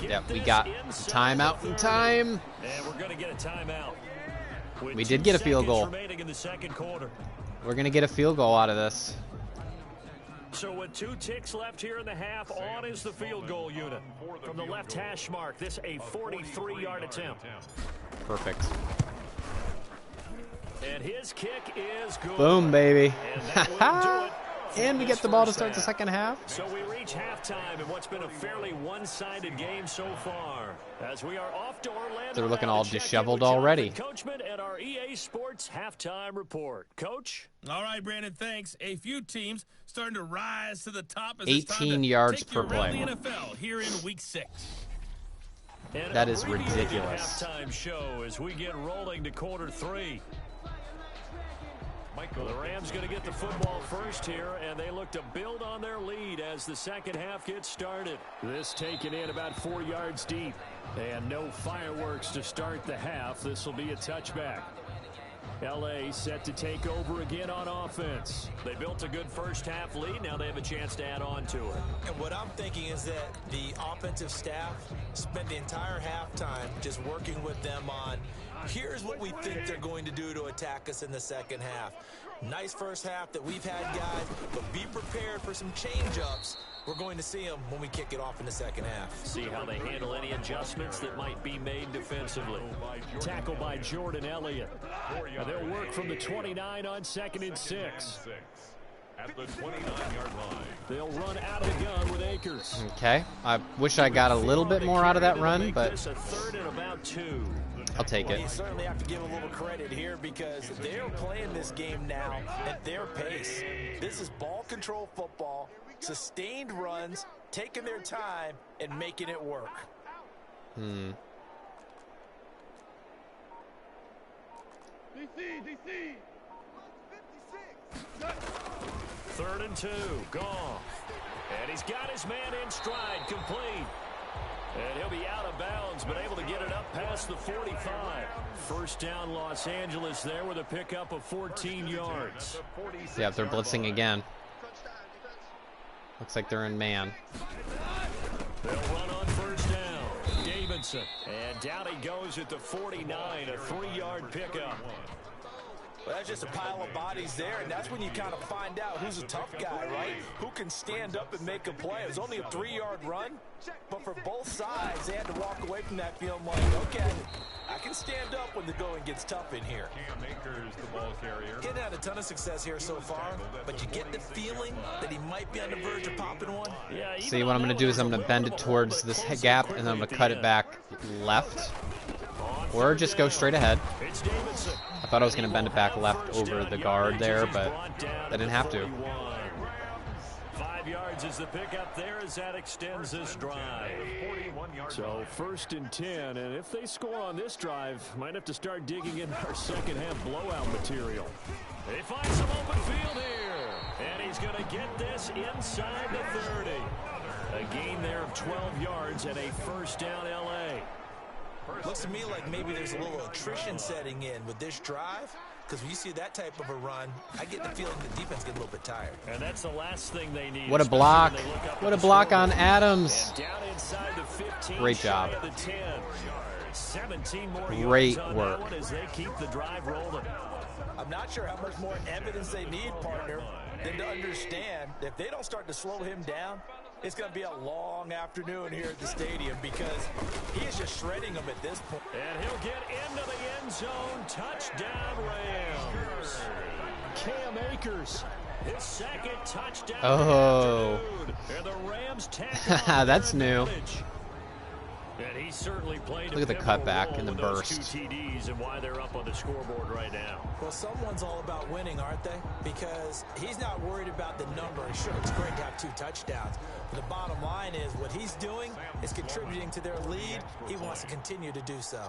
Yep, we got timeout in time. And we're going to get a timeout. We did get a field goal. In the second quarter. We're going to get a field goal out of this. So with 2 ticks left here in the half, on is the field goal unit. From the left hash mark, this a 43-yard attempt. Perfect. And his kick is good. Boom, baby. And, and we get the ball to start the second half. So we reach halftime in what's been a fairly one-sided game so far. As we are off to Orlando. They're looking all disheveled already. Coachman and our EA Sports halftime report. Coach? All right, Brandon, thanks. A few teams starting to rise to the top as 18 yards per play. The NFL here in week 6. And that is ridiculous. Halftime show as we get rolling to quarter 3. Well, the Rams going to get the football first here, and they look to build on their lead as the second half gets started. This taken in about 4 yards deep, and no fireworks to start the half. This will be a touchback. L.A. set to take over again on offense. They built a good first half lead. Now they have a chance to add on to it. And what I'm thinking is that the offensive staff spent the entire halftime just working with them on here's what we think they're going to do to attack us in the second half. Nice first half that we've had, guys, but be prepared for some change-ups. We're going to see them when we kick it off in the second half. See how they handle any adjustments that might be made defensively. Tackle by Jordan Elliott. And they'll work from the 29 on 2nd and 6. At the 29-yard line. They'll run out of the gun with Akers. Okay. I wish I got a little bit more out of that run, but a 3rd and about 2. I'll take it. You certainly have to give a little credit here because they're playing this game now at their pace. This is ball control football, sustained runs, taking their time, and making it work. DC. 3rd and 2. Goff. And he's got his man in stride, complete. And he'll be out of bounds, but able to get it up past the 45. First down, Los Angeles there with a pickup of 14 yards. Yeah, they're blitzing again. Looks like they're in man. They'll run on first down. Davidson. And down he goes at the 49, a 3-yard pickup. Well, that's just a pile of bodies there, and that's when you kind of find out who's a tough guy, right? Who can stand up and make a play. It was only a 3-yard run, but for both sides, they had to walk away from that feeling like, okay, I can stand up when the going gets tough in here. Getting had a ton of success here so far, but you get the feeling that he might be on the verge of popping one. Yeah, see, what I'm going to do is I'm going to bend it towards this gap, and then I'm going to cut it back left, or just go straight ahead. I thought I was going to bend it back left over the guard there, but I didn't have to. 5 yards is the pickup there as that extends this drive. So 1st and 10, and if they score on this drive, might have to start digging in our second half blowout material. They find some open field here, and he's going to get this inside the 30. A gain there of 12 yards and a first down L.A. Looks to me like maybe there's a little attrition setting in with this drive, because when you see that type of a run, I get the feeling the defense gets a little bit tired. And that's the last thing they need. What a block. What a block on Adams. Down inside the 15, great job. The 10. 17 more great yards work. on that one as they keep the drive rolling. I'm not sure how much more evidence they need, partner, than to understand that if they don't start to slow him down, it's going to be a long afternoon here at the stadium because he is just shredding them at this point. And he'll get into the end zone. Touchdown, Rams. Cam Akers, his second touchdown. Oh. And the Rams that's new. And he certainly played Look at the cutback and the burst. Two TDs and why they're up on the scoreboard right now. Well, someone's all about winning, aren't they? Because he's not worried about the number. Sure, it's great to have 2 touchdowns. But the bottom line is what he's doing is contributing to their lead. He wants to continue to do so.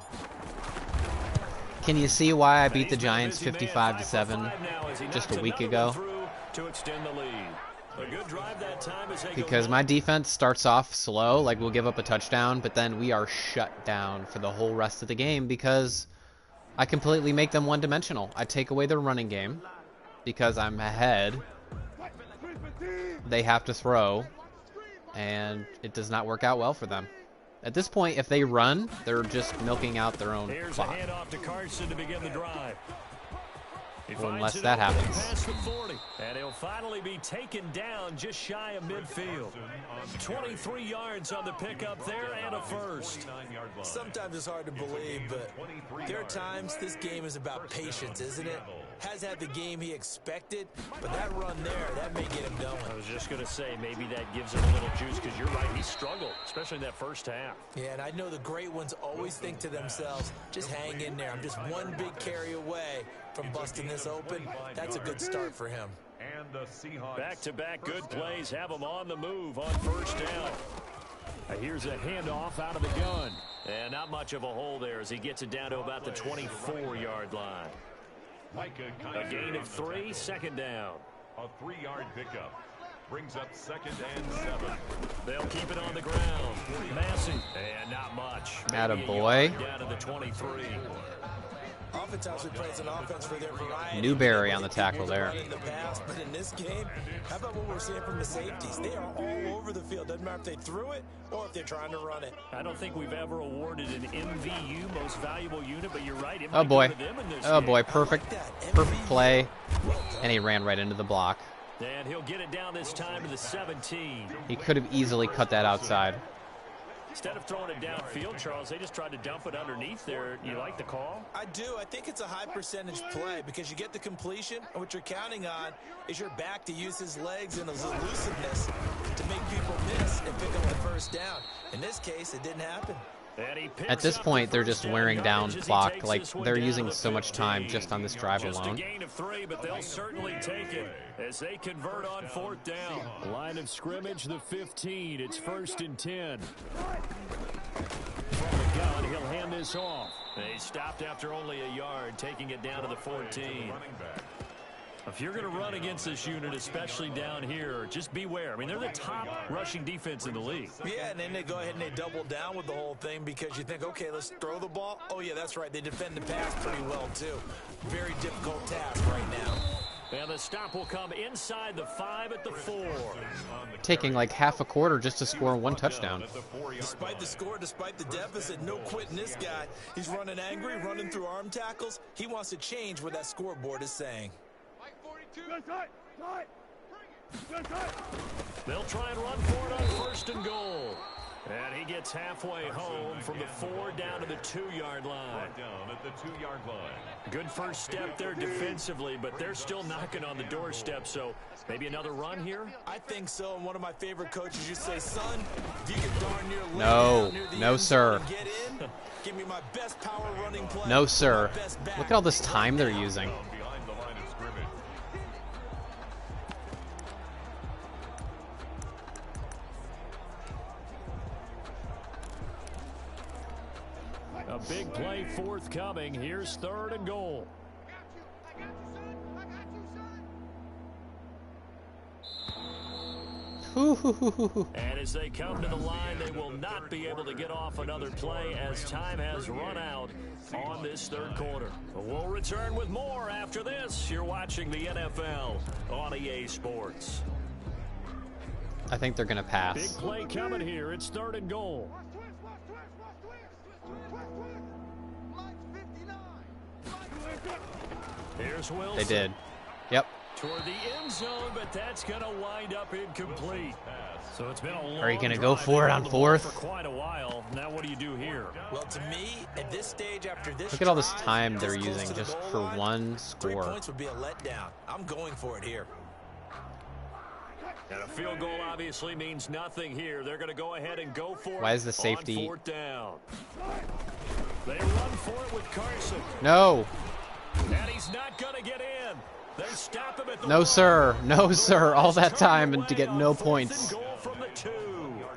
Can you see why I beat the Giants 55-7 just a week ago? To extend the lead. A good drive that time as they because my defense starts off slow, like we'll give up a touchdown, but then we are shut down for the whole rest of the game because I completely make them one-dimensional. I take away their running game because I'm ahead. They have to throw, and it does not work out well for them. At this point, if they run, they're just milking out their own clock. Here's a handoff to Carson to begin the drive. Well, unless that happens. Past the 40, and he'll finally be taken down just shy of midfield. 23 yards on the pickup there and a first. Sometimes it's hard to believe, but there are times this game is about patience, isn't it? Has had the game he expected, but that run there, that may get him going. I was just going to say, maybe that gives him a little juice, because you're right, he struggled, especially in that first half. Yeah, and I know the great ones always think to themselves, just hang in there. I'm just one big carry away from busting this open. That's a good start for him. Back-to-back good plays have him on the move on first down. Here's a handoff out of the gun. And not much of a hole there as he gets it down to about the 24-yard line. A gain of 3, second down. A 3-yard pickup brings up 2nd and 7. They'll keep it on the ground. Massey, and not much. Attaboy. Down to the 23. Oftentimes we play as an offense for their variety. Newberry on the tackle there. In the past, but in this game, how about what we're seeing from the safeties? They are all over the field. Doesn't matter if they threw it or if they're trying to run it. I don't think we've ever awarded an MVU, most valuable unit, but you're right. Oh boy. Oh game. boy, perfect play. And he ran right into the block. And he'll get it down this time to the 17. He could have easily cut that outside. Instead of throwing it downfield, Charles, they just tried to dump it underneath there. You like the call? I do. I think it's a high percentage play because you get the completion, and what you're counting on is your back to use his legs and his elusiveness to make people miss and pick up the first down. In this case, it didn't happen. At this point, they're just wearing down clock. Like, they're using so much time just on this drive alone. Just a gain of 3, but they'll certainly take it as they convert on 4th down. Line of scrimmage, the 15. It's 1st and 10. From the gun, he'll hand this off. They stopped after only a yard, taking it down to the 14. If you're going to run against this unit, especially down here, just beware. I mean, they're the top rushing defense in the league. Yeah, and then they go ahead and they double down with the whole thing because you think, okay, let's throw the ball. Oh, yeah, that's right. They defend the pass pretty well, too. Very difficult task right now. And the stop will come inside the 5 at the 4. Taking like half a quarter just to score 1 touchdown. Despite the score, despite the deficit, no quitting this guy. He's running angry, running through arm tackles. He wants to change what that scoreboard is saying. They'll try and run for it on 1st and goal. And he gets halfway home from the 4 down to the 2-yard line. Down at the 2-yard line. Good first step there defensively, but they're still knocking on the doorstep, so maybe another run here? I think so, and one of my favorite coaches used to say, son, if you can darn near lay No, down near the no, end sir. zone and get in, give me my best power running play. No, sir. my best back. Look at all this time they're using. Behind the line of scrimmage. A big play forthcoming. Here's 3rd and goal. And as they come to the line, they will not be able to get off another play as time has run out on this 3rd quarter. We'll return with more after this. You're watching the NFL on EA Sports. I think they're going to pass. Big play coming here. It's 3rd and goal. Here's Wilson. They did. Yep. Toward the end zone, but that's going to wind up incomplete. So it's been a long Are you going to drive go for it on 4th? for quite a while. Now what do you do here? Well, to me, at this stage after this Look at all this drive, time this they're close using to the just goal for line, 1 3 score. points would be a letdown. I'm going for it here. And a field goal obviously means nothing here. They're going to go ahead and go for it. Why is the safety- on 4th down? They run for it with Carson. No. And he's not going to get in. They stop him at the No, 1. sir. No, sir. All that time and to get no points. Goal from the 2.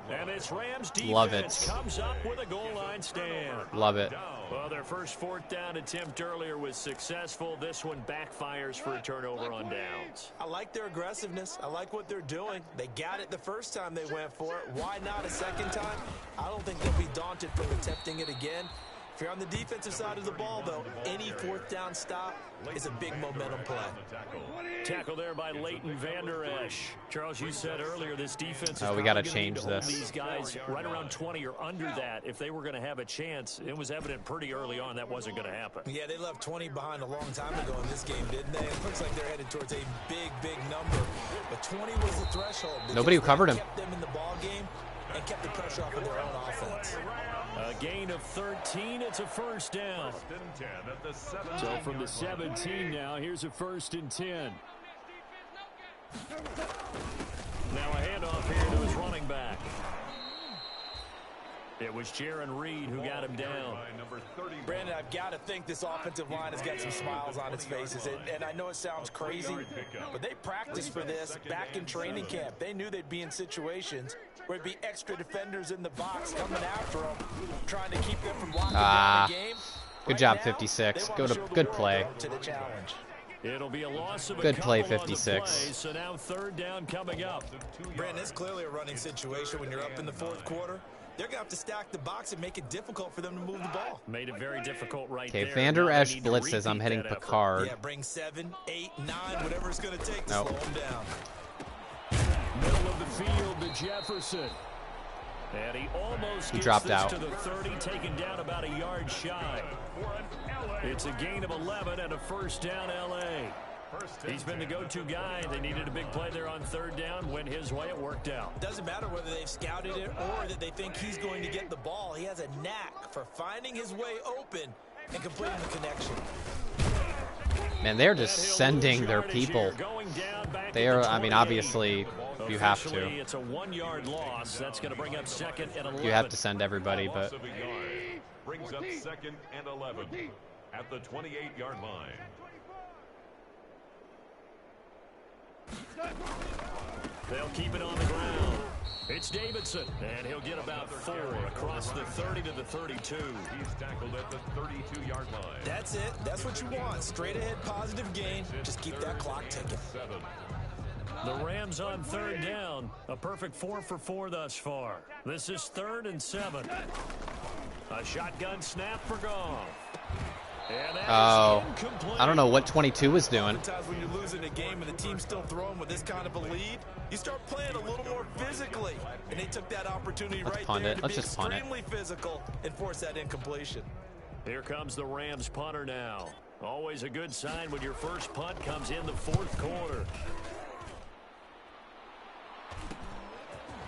And this Rams defense Love it. comes up with a goal line stand. Love it. Well, their first 4th down attempt earlier was successful. This one backfires for a turnover on downs. I like their aggressiveness. I like what they're doing. They got it the first time they went for it. Why not a second time? I don't think they'll be daunted from attempting it again. If you're on the defensive side of the ball, though, any fourth down stop is a big momentum play. Tackle there by Leighton Vander Esch. Charles, you said earlier this defense is we got to probably change gonna need to hold this. these guys right around 20 or under that if they were going to have a chance. It was evident pretty early on that wasn't going to happen. Yeah, they left 20 behind a long time ago in this game, didn't they? It looks like they're headed towards a big number. But 20 was the threshold. Nobody covered him. Kept them in the ball game and kept the pressure off of their own offense. A gain of 13. It's a first down. So from the 17 now, here's a 1st and 10. Now a handoff here to his running back. It was Jaron Reed who got him down. Brandon, I've got to think this offensive line has got some smiles on its faces. And I know it sounds crazy, but they practiced for this back in training camp. They knew they'd be in situations where it'd be extra defenders in the box coming after them, trying to keep them from locking down the game. Good job, 56. Good play. To the challenge. It'll be a loss of Good play, a couple on the 56. play, so now 3rd down coming up. Brandon, it's clearly a running situation when you're up in the 4th quarter. They're going to have to stack the box and make it difficult for them to move the ball. Made it very difficult right there. Okay, Vander Now they Esch need to blitzes. I'm repeat hitting that effort. Picard. Yeah, bring 7, 8, 9, whatever it's going to take to Nope. slow them down. Middle of the field to Jefferson. And he almost gets dropped this out. to the 30, taken down about a yard shy. It's a gain of 11 and a 1st down L.A. He's been the go-to guy. They needed a big play there on 3rd down. Went his way. It worked out. Doesn't matter whether they've scouted it or that they think he's going to get the ball. He has a knack for finding his way open and completing the connection. Man, they're just sending their people. They are, I mean, obviously, you have to. It's a 1-yard loss. That's going to bring up 2nd and 11. You have to send everybody, but Brings up 2nd and 11 at the 28-yard line. They'll keep it on the ground. It's Davidson, and he'll get about 4 across the 30 to the 32. He's tackled at the 32-yard line. That's it. That's what you want. Straight ahead, positive gain. Just keep that clock ticking. The Rams on 3rd down. A perfect 4 for 4 thus far. This is 3rd and 7. A shotgun snap for Goff. oh, I don't know what 22 was doing. Sometimes when you're losing a game and the team's still throwing with this kind of a lead, you start playing a little more physically. And they took that opportunity right there to be extremely physical and force that incompletion. Here comes the Rams punter now. Always a good sign when your first punt comes in the 4th quarter.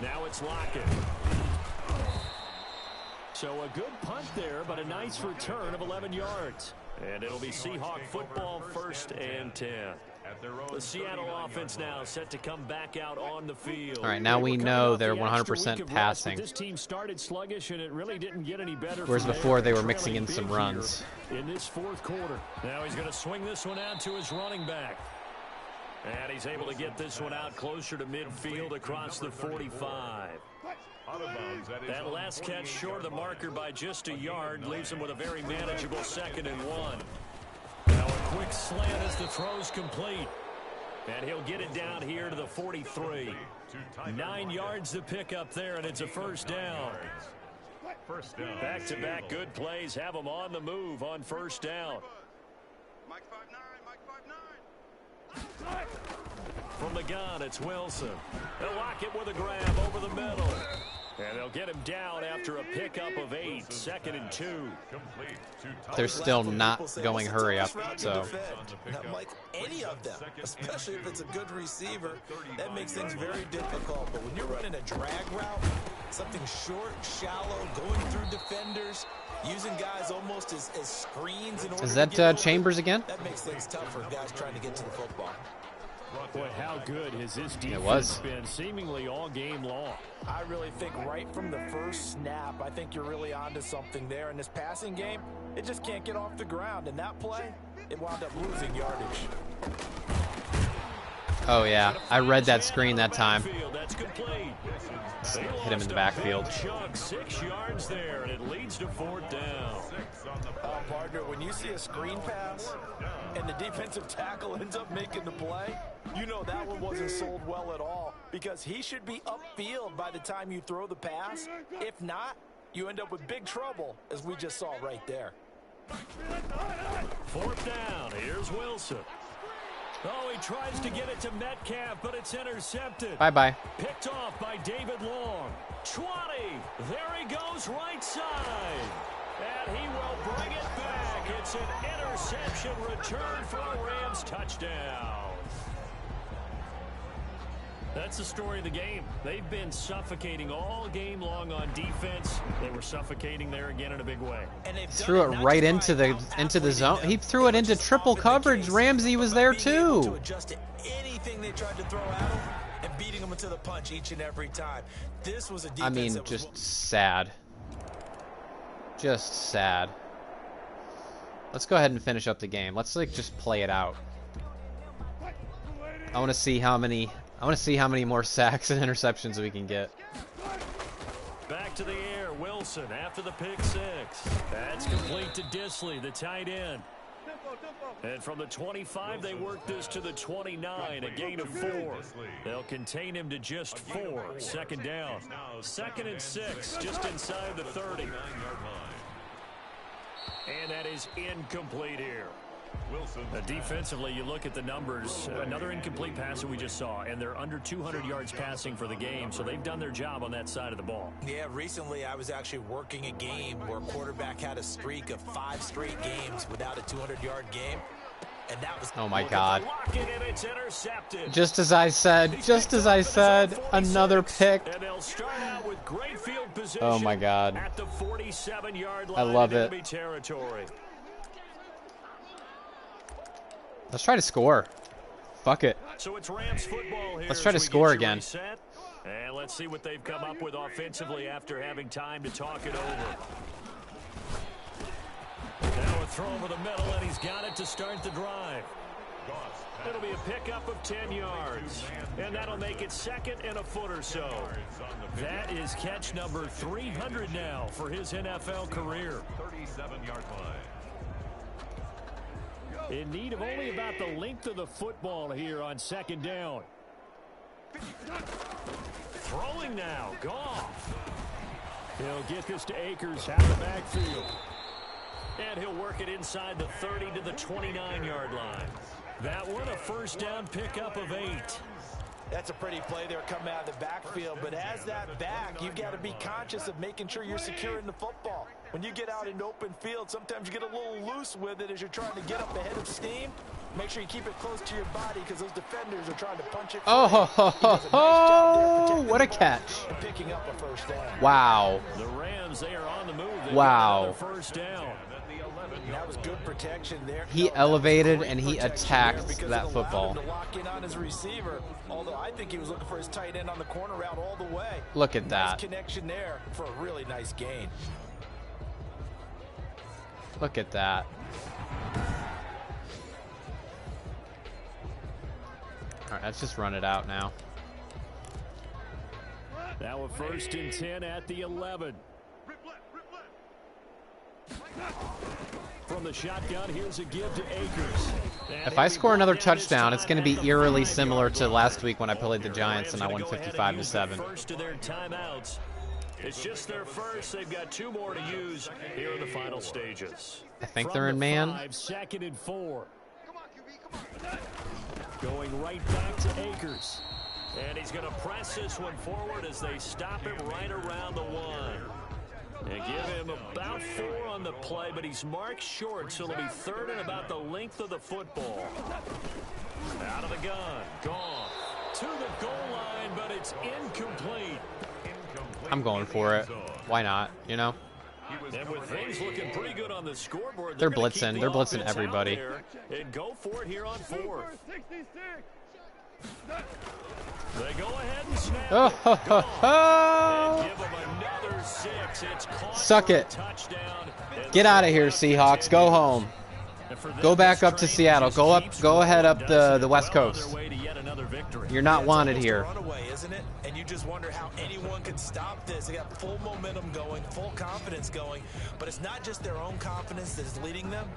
Now it's Lockett. So a good punt there, but a nice return of 11 yards. And it'll be Seahawk football, 1st and 10. The Seattle offense now set to come back out on the field. All right, now we know they're 100% passing. This team started sluggish, and it really didn't get any better. Whereas before they were mixing in some runs. In this 4th quarter. Now he's going to swing this one out to his running back. And he's able to get this one out closer to midfield across the 45. That last catch short of the marker by just a yard leaves him with a very manageable 2nd and 1. Now a quick slant as the throw's complete. And he'll get it down here to the 43. 9 yards to pick up there, and it's a 1st down. Back-to-back good plays have him on the move on 1st down. From the gun, it's Wilson. They'll lock it with a grab over the middle. And they'll get him down after a pickup of 8. 2nd and 2. They're still not going hurry up, so. Not like any of them, especially if it's a good receiver. That makes things very difficult. But when you're running a drag route, something short, shallow, going through defenders, using guys almost as screens in order Is to get that open, Chambers again? that makes things tough for guys trying to get to the football. Boy, how good has this defense was. been seemingly all game long? I really think right from the first snap, I think you're really onto something there. In this passing game, it just can't get off the ground. And that play, it wound up losing yardage. Oh, yeah. I read that screen that time. That's complete. Hit him in the backfield. 6 yards there, and it leads to 4th down. Partner, when you see a screen pass and the defensive tackle ends up making the play, you know that one wasn't sold well at all, because he should be upfield by the time you throw the pass. If not, you end up with big trouble, as we just saw right there. 4th down. Here's Wilson. Oh, he tries to get it to Metcalf, but it's intercepted. Bye-bye. Picked off by David Long. 20. There he goes right side. And he will bring it back. It's an interception return for a Rams touchdown. That's the story of the game. They've been suffocating all game long on defense. They were suffocating there again in a big way. And they threw it right into the zone. He threw it into triple coverage. Ramsey was there too. Adjust to anything they tried to throw at him and beating him into the punch each and every time. This was a defense. I mean, just sad. Just sad. Let's go ahead and finish up the game. Let's like just play it out. I want to see how many more sacks and interceptions we can get. Back to the air, Wilson after the pick 6. That's complete to Disley, the tight end. And from the 25, they work this to the 29, a gain of 4. They'll contain him to just 4. 2nd down. 2nd and 6, just inside the 30. And that is incomplete here. Defensively, you look at the numbers, another incomplete pass that we just saw, and they're under 200 yards passing for the game, so they've done their job on that side of the ball. Yeah, recently I was actually working a game where a quarterback had a streak of 5 straight games without a 200-yard game, and that was... Oh my God. It's intercepted. Just as I said, another pick. And they'll start out with great field position. Oh my God. At the 47-yard line. I love it. Enemy territory. Let's try to score. Fuck it. So it's Rams football here. Let's try to score again. And let's see what they've come up with offensively after having time to talk it over. Now a throw over the middle, and he's got it to start the drive. It'll be a pickup of 10 yards, and that'll make it 2nd and a foot or so. That is catch number 300 now for his NFL career. 37-yard line. In need of only about the length of the football here on 2nd down. Throwing now, Goff. He'll get this to Akers out of the backfield. And he'll work it inside the 30 to the 29-yard line. That one a 1st down pickup of 8. That's a pretty play there coming out of the backfield, but as that back, you've got to be conscious of making sure you're securing the football. When you get out in open field, sometimes you get a little loose with it as you're trying to get up ahead of steam. Make sure you keep it close to your body because those defenders are trying to punch it. Oh, what a catch. And picking up a 1st down. Wow. The Rams, they are on the move. They wow. 1st down. That was good protection there. He elevated and he attacked that football. To lock in on his receiver, although I think he was looking for his tight end on the corner route all the way. Look at that. Nice connection there for a really nice gain. Look at that. All right, let's just run it out now. Now a 1st and 10 at the 11. From the shotgun, here's a give to Akers. If I score another touchdown, it's going to be eerily similar to last week when I played the Giants and I won 55-7. First of their timeouts. It's just their first. They've got 2 more to use here in the final stages. I think they're in man. 2nd and 4. Going right back to Akers. And he's going to press this one forward as they stop him right around the 1. They give him about 4 on the play, but he's marked short, so it'll be 3rd and about the length of the football. Out of the gun. Gone. To the goal line, but it's incomplete. I'm going for it. Why not, you know? And with things looking pretty good on the scoreboard, they're blitzing. They're blitzing everybody. And go for it here on 4th. They go ahead and snap. And give them another 6. It's caught. Suck it. Get out of here, Seahawks. Go home. Go back up to Seattle. Go ahead up the West Coast. You're not wanted here. Isn't it? And you just wonder how anyone could stop this. They got full momentum going, full confidence going, but it's not just their own confidence that is leading them.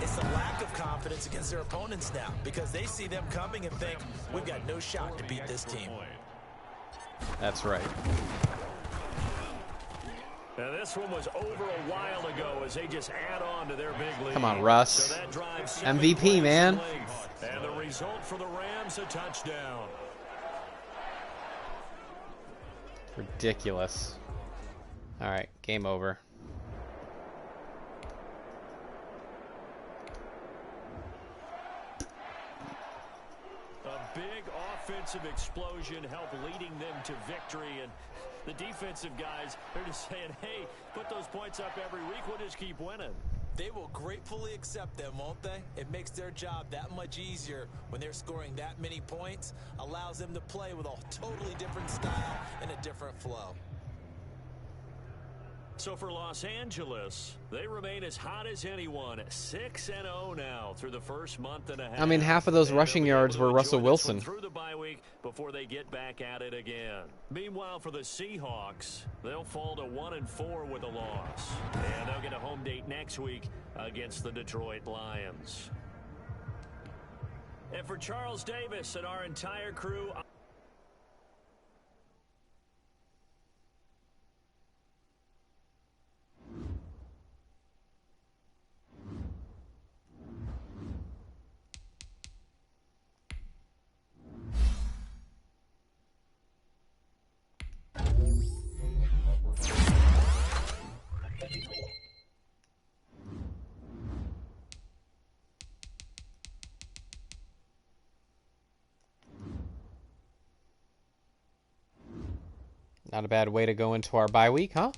It's the lack of confidence against their opponents now because they see them coming and think, we've got no shot to beat this team. That's right. this one was over a while ago as they just add on to their big lead. Come on, Russ. So that drives MVP, man. And the result for the Rams, a touchdown. Ridiculous. All right, game over. A big offensive explosion helped leading them to victory, and the defensive guys, they're just saying, hey, put those points up every week, we'll just keep winning. They will gratefully accept them, won't they? It makes their job that much easier when they're scoring that many points, allows them to play with a totally different style and a different flow. So for Los Angeles, they remain as hot as anyone, 6-0 now through the first month and a half. I mean, half of those rushing yards were Russell Wilson. Through the bye week before they get back at it again. Meanwhile, for the Seahawks, they'll fall to 1-4 with a loss, and they'll get a home date next week against the Detroit Lions. And for Charles Davis and our entire crew, Not a bad way to go into our bye week, huh?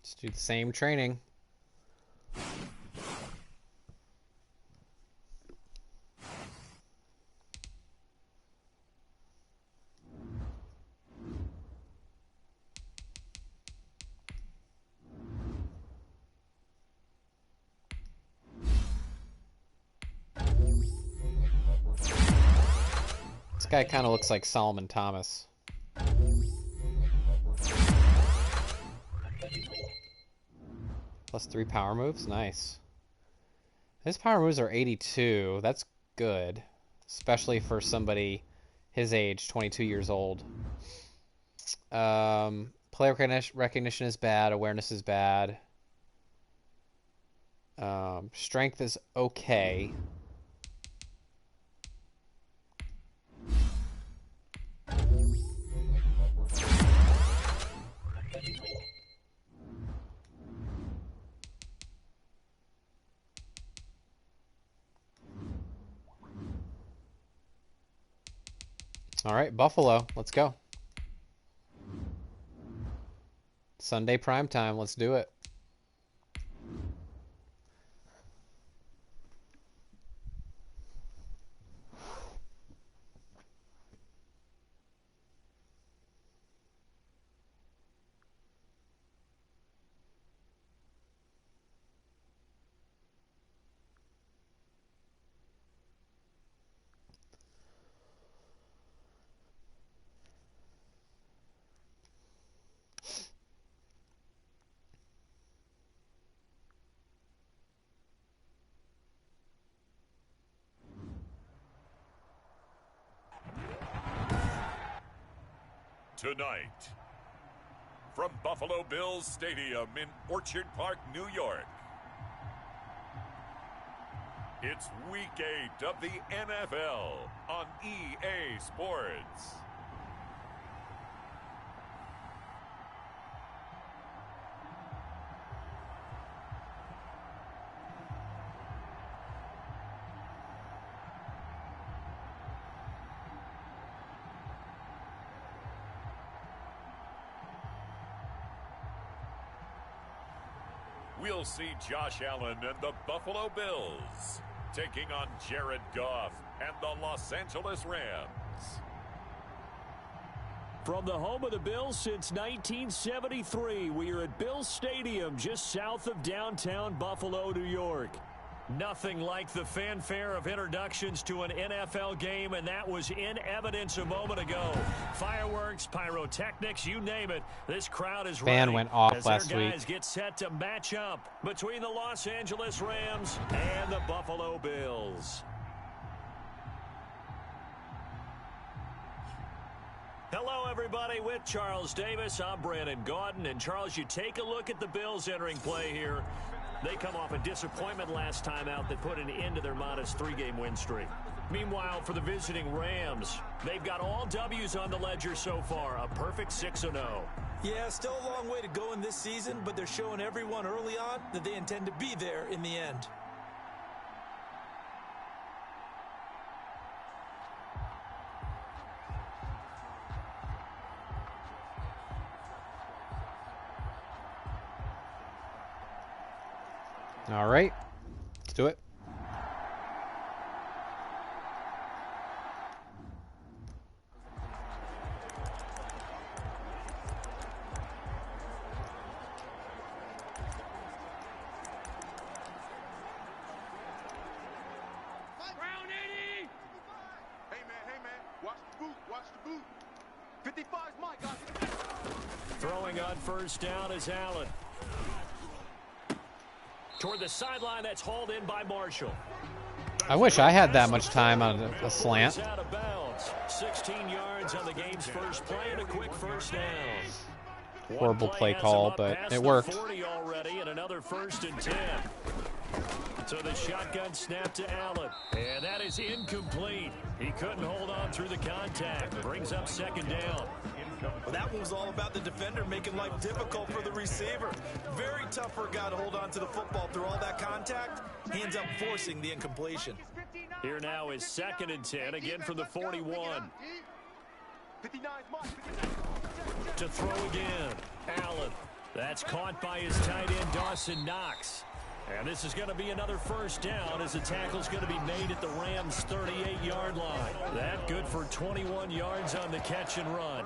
Let's do the same training. This guy kind of looks like Solomon Thomas. +3 power moves, nice. His power moves are 82. That's good, especially for somebody his age, 22 years old. Play recognition is bad. Awareness is bad. Strength is okay. All right, Buffalo, let's go. Sunday primetime, let's do it. Tonight, from Buffalo Bills Stadium in Orchard Park, New York, It's Week 8 of the NFL on EA Sports. We'll see Josh Allen and the Buffalo Bills taking on Jared Goff and the Los Angeles Rams. From the home of the Bills since 1973, we are at Bills Stadium just south of downtown Buffalo, New York. Nothing like the fanfare of introductions to an NFL game, and that was in evidence a moment ago. Fireworks, pyrotechnics, you name it. This crowd is Fan ready went off as last their week. guys get set to match up between the Los Angeles Rams and the Buffalo Bills. Hello, everybody. With Charles Davis, I'm Brandon Gaudin. And, Charles, you take a look at the Bills entering play here. They come off a disappointment last time out that put an end to their modest 3-game win streak. Meanwhile, for the visiting Rams, they've got all W's on the ledger so far, a perfect 6-0. Yeah, still a long way to go in this season, but they're showing everyone early on that they intend to be there in the end. All right, let's do it. Throwing on first down is Allen. Toward the sideline, that's hauled in by Marshall. I wish I had that much time on a slant. Out of bounds. 16 yards on the game's first play and a quick first down. Horrible play call, but it worked. 40 already and another 1st and 10. So the shotgun snap to Allen, and that is incomplete. He couldn't hold on through the contact. Brings up 2nd down. Well, that one was all about the defender making life difficult for the receiver. Very tough for a guy to hold on to the football through all that contact. He ends up forcing the incompletion. Here now is 2nd and 10, again from the 41. To throw again, Allen. That's caught by his tight end, Dawson Knox. And this is going to be another 1st down as the tackle's going to be made at the Rams' 38-yard line. That good for 21 yards on the catch and run.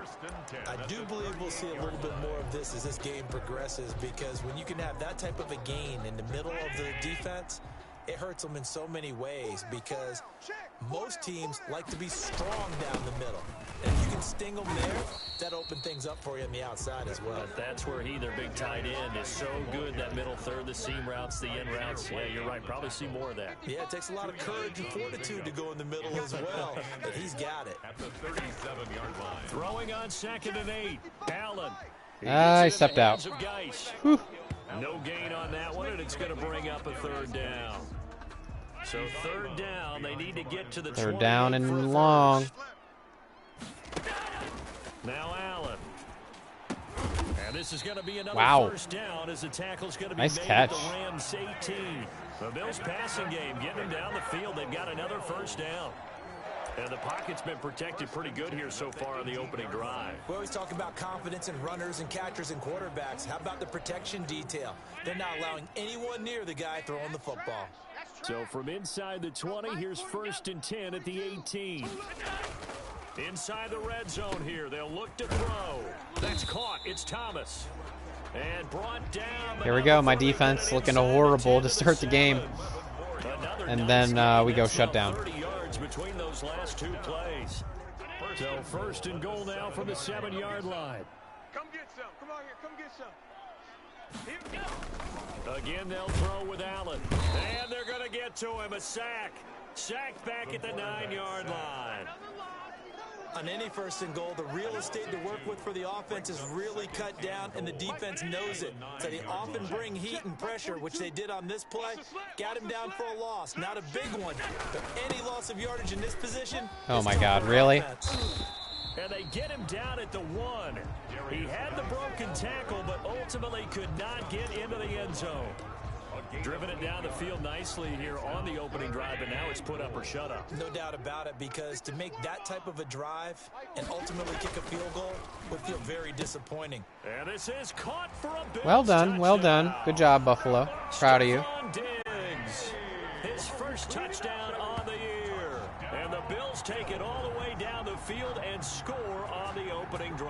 I do believe we'll see a little bit more of this as this game progresses, because when you can have that type of a gain in the middle of the defense, it hurts them in so many ways, because most teams like to be strong down the middle. And if you can sting them there, that opens things up for you on the outside as well. But that's where their big tight end, is so good, that middle third, the seam routes, the in routes. Yeah, you're right. Probably see more of that. Yeah, it takes a lot of courage and fortitude to go in the middle as well, but he's got it. At the 37-yard line. Throwing on 2nd and 8, Allen. I stepped out. No gain on that one, and it's going to bring up a 3rd down. So 3rd down, they need to get to the 3rd down and long. Now Allen. And this is going to be another 1st down as the tackle's going to be nice made catch. at the Rams 18. The Bills passing game, getting them down the field. They've got another 1st down. And the pocket's been protected pretty good here so far on the opening drive. We always talk about confidence in runners and catchers and quarterbacks. How about the protection detail? They're not allowing anyone near the guy throwing the football. So from inside the 20, here's 1st and 10 at the 18. Inside the red zone here, they'll look to throw. That's caught. It's Thomas. And brought down. Here we go. My defense looking horrible to start the game. And then we go shut down. 30 yards between those last 2 plays. So 1st and goal now from the 7-yard line. Come get some. Come on here. Come get some. Here we go. Again, they'll throw with Allen. And they're going to get to him. A sack. Sacked back at the 9-yard line. On any 1st and goal, the real estate to work with for the offense is really cut down, and the defense knows it. So they often bring heat and pressure, which they did on this play. Got him down for a loss. Not a big one, but any loss of yardage in this position. Oh my God, really? And they get him down at the 1. He had the broken tackle, but ultimately could not get into the end zone. Driven it down the field nicely here on the opening drive, but now it's put up or shut up. No doubt about it, because to make that type of a drive and ultimately kick a field goal would feel very disappointing. And this is caught for a Bills Well done, well done. Good job, Buffalo. Proud of you. Stephon Diggs, his first touchdown on the year. And the Bills take it all the way down the field and score on the opening drive.